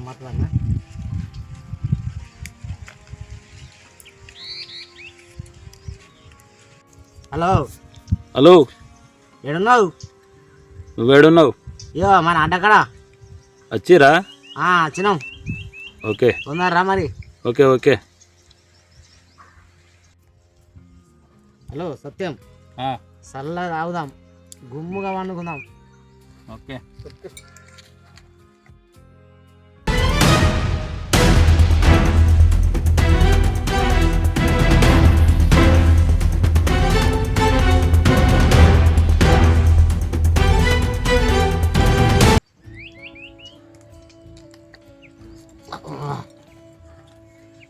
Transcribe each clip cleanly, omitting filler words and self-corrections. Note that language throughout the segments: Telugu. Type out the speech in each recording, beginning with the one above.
మాట్లాడనా? Hello hello, ఏడున్నావు? నువ్వేడున్నావు? ఇయో మన అడ్డక్కడ వచ్చిరా? వచ్చినాం. ఓకే ఉన్నారా మరి? Okay okay. హలో సత్యం, చల్లగా తాగుదాం, గుమ్ముగా వండుకుందాం. ఓకే.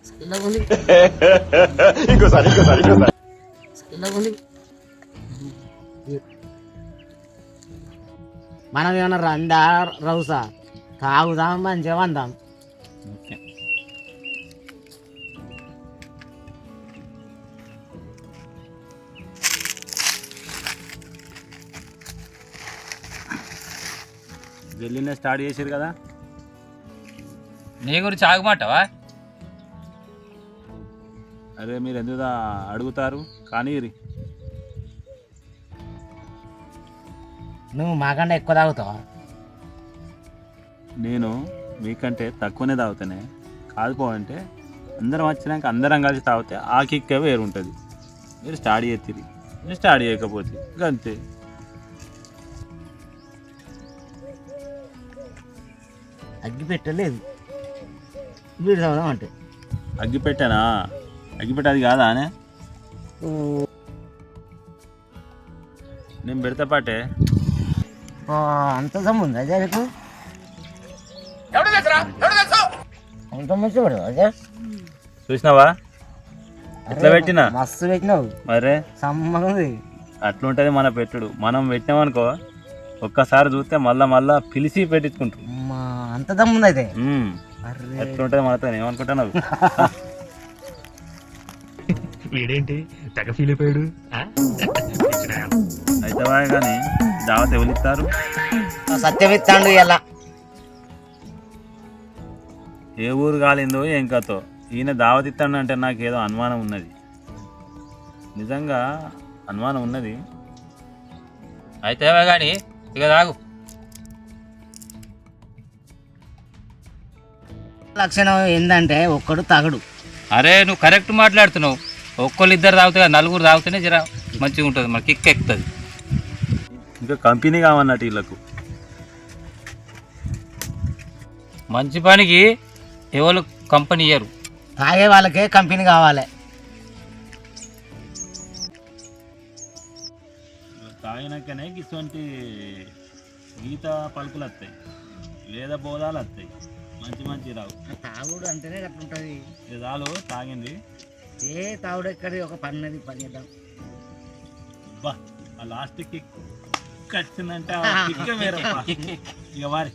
చల్లగా ఉంది, ఇంకోసారి చల్లగా ఉంది. మనం ఏమన్నా రండా రౌసా తాగుదాం, మంచిగా వందాం. ఓకే. జల్లినే స్టార్ట్ చేసారు కదా. నీ గురించి ఆగమాటవా? అరే మీరు ఎందుకు అడుగుతారు కానీ నువ్వు మాకన్నా ఎక్కువ తాగుతావా? నేను మీకంటే తక్కువనే తాగుతానే. కాదు అంటే అందరం వచ్చినాక అందరం కలిసి తాగితే ఆ కిక్కే వేరు ఉంటుంది. మీరు స్టార్ట్ చేతిరి, మీరు స్టార్ట్ చేయకపోతే అంతే. అగ్గి పెట్టలేదు వీడు తాగుదాం అంటే. అగ్గి పెట్టానా? అగ్గి పెట్టేది కాదా అనే నేను పెడతా పాటే. అంత సమ్ముంది అదే అంత మంచి అదే చూసినావా ఎట్లా పెట్టినా? మస్తు పెట్టినావు, మరే సమ్మగా ఉంది. అట్లుంటది మన పెట్టుడు. మనం పెట్టినామనుకో ఒక్కసారి చూస్తే మళ్ళా పిలిచి పెట్టించుకుంటారు. అంత దమ్ముంది అయితే. అట్లుంటది మనతో. ఏమనుకుంటున్నావు? వీడేంటి తెగ ఫీల్ అయిపోయాడు. అయితే కానీ దావత్ ఎవరిస్తారు? సత్యం ఇస్తాడు ఇలా. ఏ ఊరు కాలిందో ఏం కథో ఈయన దావత్ ఇస్తాడు అంటే నాకేదో అనుమానం ఉన్నది. నిజంగా అనుమానం ఉన్నది. అయితే కానీ ఇక తాగు. లక్షణం ఏంటంటే ఒక్కడు తగడు. అరే నువ్వు కరెక్ట్ మాట్లాడుతున్నావు. ఒక్కళ్ళు ఇద్దరు తాగుతా, నలుగురు తాగుతూనే జర మంచిగా ఉంటుంది, మనకి కిక్ ఎక్కుతుంది. ఇంకా కంపెనీ కావన్నట్టు వీళ్ళకు. మంచి పనికి ఎవరు కంపెనీ ఇయ్యరు. తాగే వాళ్ళకే కంపెనీ కావాలి. తాగినాకనే ఇటువంటి గీత పలుకులు వస్తాయి, లేదా బోధాలు వస్తాయి. మంచి రావు. తాగుడు అంటేనే అట్లుంటుంది. ఇది చాలు తాగింది. ఏ తాగుడు ఎక్కడి ఒక పన్నది పని చేద్దాం. బా ఆ లాస్ట్ కిక్ వచ్చిందంటే ఇక వారి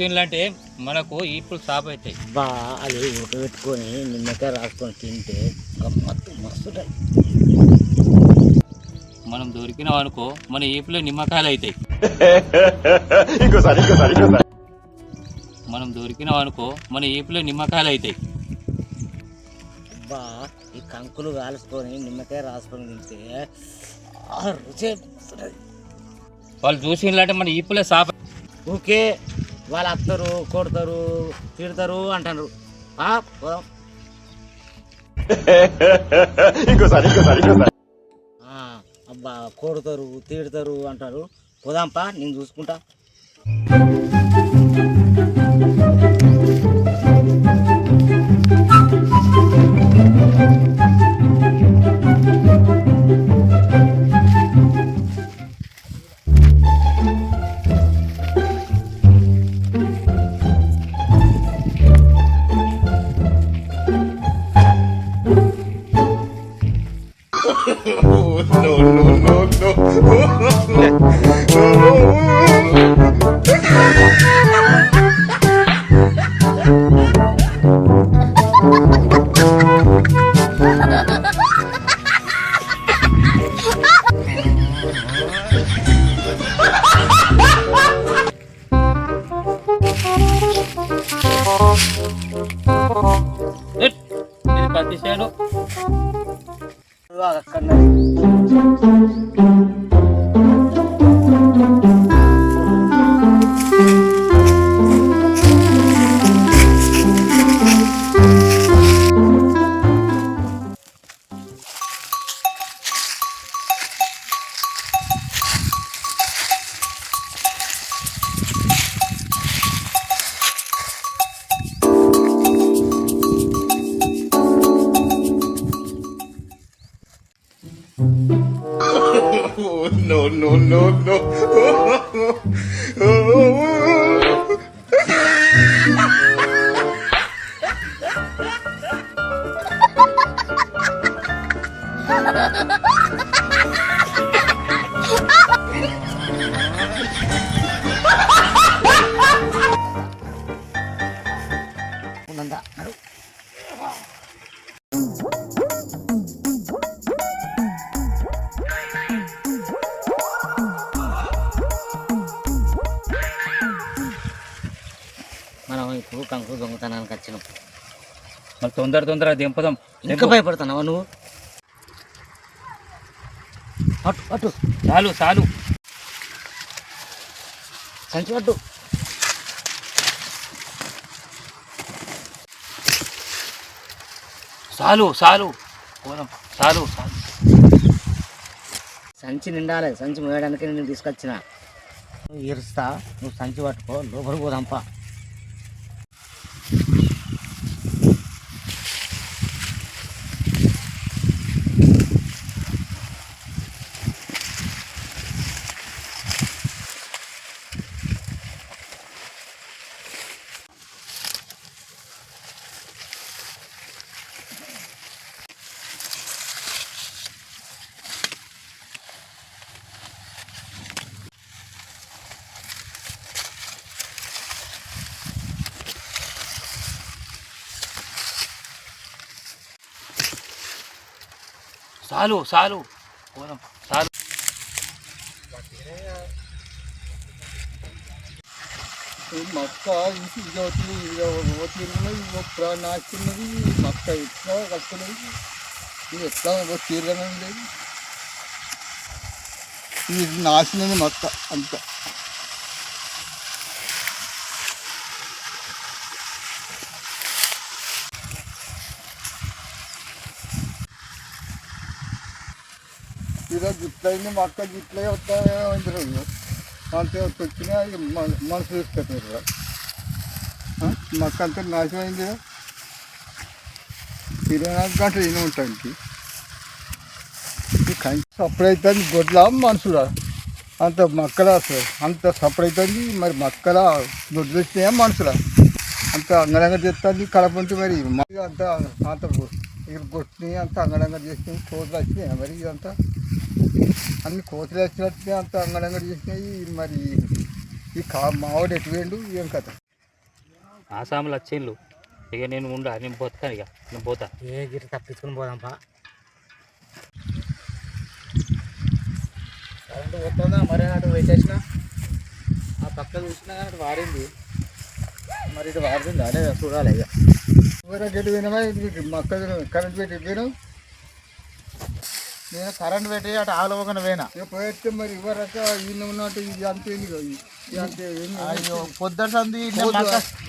చూసిందంటే మనకు ఇప్పుడు సాప్ అవుతాయి. బా అది ఉడకబెట్టుకొని నిమ్మకాయ రాసుకొని తింటే గమ్మత్తు మస్తు. మనం దొరికినాం అనుకో మన ఈపులో నిమ్మకాయలు అవుతాయి. మనం దొరికినాం అనుకో మన ఈపులో నిమ్మకాయలు అవుతాయి. బా ఈ కంకులు కాల్చుకొని నిమ్మకాయ రాసుకొని తింటే రుచి మస్తుంటది. వాళ్ళు చూసిందంటే మన ఈపులో సాప్. ఊకే వాళ్ళు అత్తరు కొడతారు తిడతారు అంటారు. పోదాం. అబ్బా కొడతారు తిడతారు అంటారు. పోదాంపా నేను చూసుకుంటా. ఇది పత్తి చేను. అక్కడ మనం ఇప్పుడు కంకులు దొంగతనానికి వచ్చినాం. మరి తొందర దింపదాం. ఇంకా భయపడుతున్నావా నువ్వు? అటు అటు చాలు సంచి పట్టు. చాలు పోదాం. చాలు సంచి నిండాలి. సంచి మోయడానికి నేను తీసుకొచ్చిన. నువ్వు ఇరుస్తా, నువ్వు సంచి పట్టుకో, లోపలికి పోదాంపా. చాలు పోదాం. చాలు మక్క నాచున్నది. మక్క ఎట్లా కలుపుతున్నది. ఇది ఎట్లా తీరగానే లేదు. ఇది నాశనది మక్క అంత. ఇలా గిట్లయింది మక్క గిట్లే వస్తాయో అంతే వచ్చినాయి. మనసు తీసుకెళ్తారు. మక్క అంతా నాశనం అయింది. 24 గంటలు ఇన్ని ఉంటానికి సపరేట్ అవుతుంది. గొడ్ల మనుషుల అంత మక్కల అంత సపరేట్ అవుతుంది. మరి మక్కల గొడ్లు వచ్చినాయా మనుషుల అంత అంగడంగా చేస్తుంది. కడపంటి మరి అంత అంత గొట్టిని అంత అంగడంగా చేసినాయి. కోతులు వచ్చినాయి. మరి ఇదంతా అన్ని కోతులు వచ్చినట్టుగా అంత అంగడంగా చేసినాయి. మరి ఈ మావాడు ఎటు వేయండు ఏం కథ. ఆసాములు వచ్చిండ్లు. ఇక నేను నేను పోతాను, ఇక నేను పోతా. ఏ గిరి తప్పించుకుని పోదాంపా. కరెంటు పోతుందా మరే అటు పెట్టేసిన ఆ పక్క చూసినా కానీ అటు వారింది, మరి ఇటు వారుతుంది అదే చూడాలి. ఇక ఎవరికి ఎటు పోయినావా? మొక్కలు కరెంట్ పెట్టి పోయినావు. నేను కరెంట్ పెట్టి అటు ఆలోచన పోయినా. ఇక పోయేస్తే మరి ఇవ్వరక ఈయన ఉన్నట్టు ఇది అంతే ఇది అంతే అయ్యో పొద్దుట సంది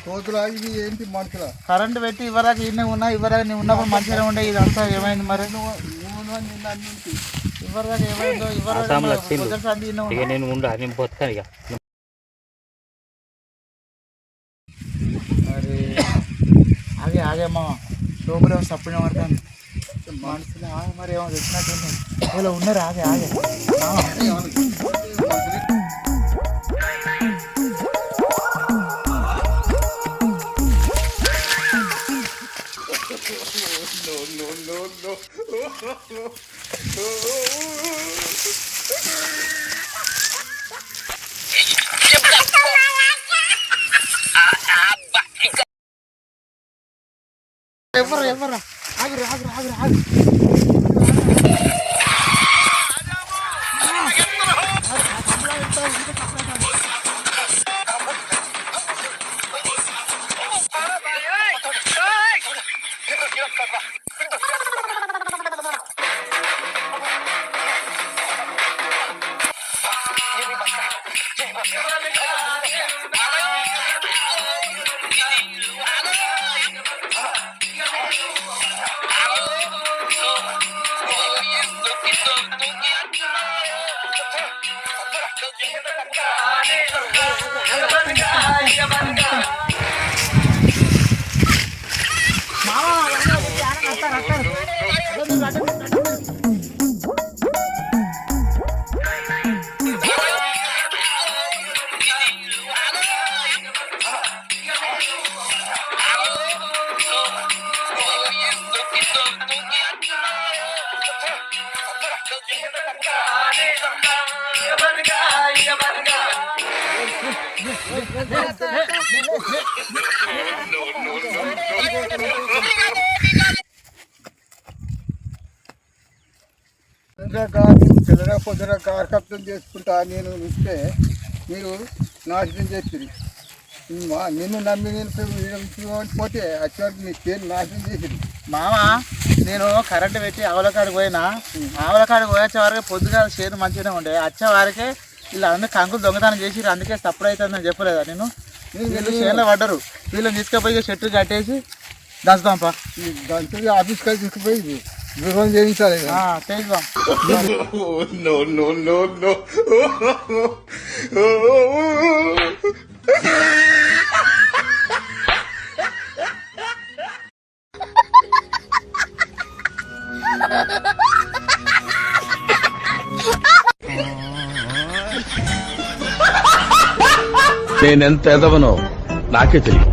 కోతులా ఇది ఏంటి మనుషుల కరెంట్ పెట్టి ఇవ్వరాక ఈయన ఉన్నా ఇవ్వరాక నేను ఉన్నప్పుడు మంచిగా ఉండే. ఇదంతా ఏమైంది మరి? నిన్న అన్నింటి ఇవ్వరాక ఏమైందో ఆసాములు వచ్చిండ్లు. పొద్దుట సంది ఈయన ఇక నేను పోతాను, ఇక మరి ఆగే ఆగేమో లోపల సప్పుడే పడతాను మనుషులు. మరి ఏమో తెచ్చినట్టు ఇలా ఉన్నారు. ఆగే ఆగే ఎవరు ఆగురు ఆగురు ఆగురు ఆగు. పిల్లల పొద్దున కార్కప్తం చేసుకుంటా నేను ఇస్తే మీరు నాశనం చేస్తుంది. నిన్ను నమ్మి నేను పోతే వచ్చేవారికి నీ పేరు నాశనం చేసింది. మామ నేను కరెంట్ పెట్టి ఆవులకాడికి పోయినా. ఆవులకాడికి పోయొచ్చే వరకు పొద్దుగా చేను మంచిగానే ఉండే. వచ్చే వారికే వీళ్ళు అందరూ కంకులు దొంగతనం చేసి అందుకే సప్పుడు అవుతుందని చెప్పలేదా నేను? వీళ్ళు చేనులో పడ్డరు. వీళ్ళని తీసుకుపోయి చెట్టు కట్టేసి దంచుదాంపా. దాంతో ఆఫీస్ కాల్ తీసుకుపోయి గృహం చేయించాలి. చేద్దాం. నేనెంత ఎదవనో నాకే తెలియదు.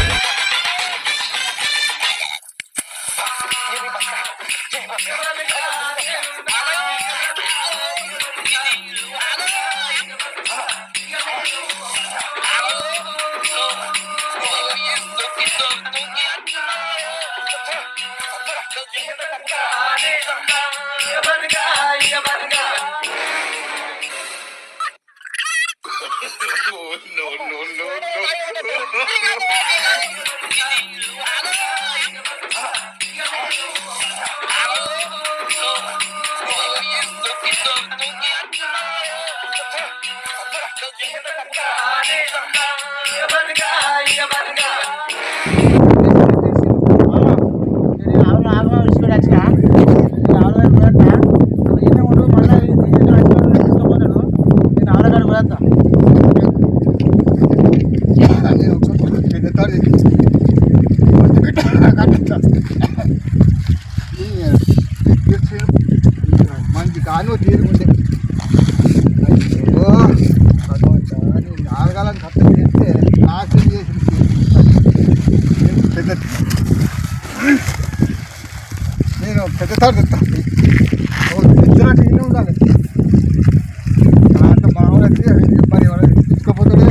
మంచి కాను తీరుకుంటే ఆరగాలని కష్టం చేస్తే నాశనం చేసి నేను పెద్ద తాడు తెస్తాను. ఇద్దరు ఇన్ని ఉండాలి. అంత మామూలు మరి తీసుకుపోతాడే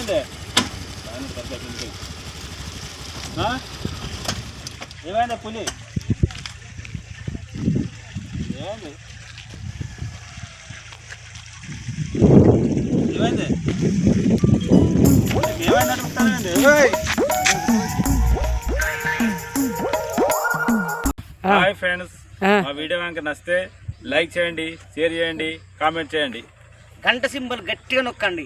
ఏమైంది ఏమైంది పులి ఏమైంది ఏమైంది ఏమైంది అడుగుతానండి హాయ్ ఫ్రెండ్స్ మా వీడియో కనుక నచ్చితే లైక్ చేయండి షేర్ చేయండి కామెంట్ చేయండి గంట సింబల్ గట్టిగా నొక్కండి.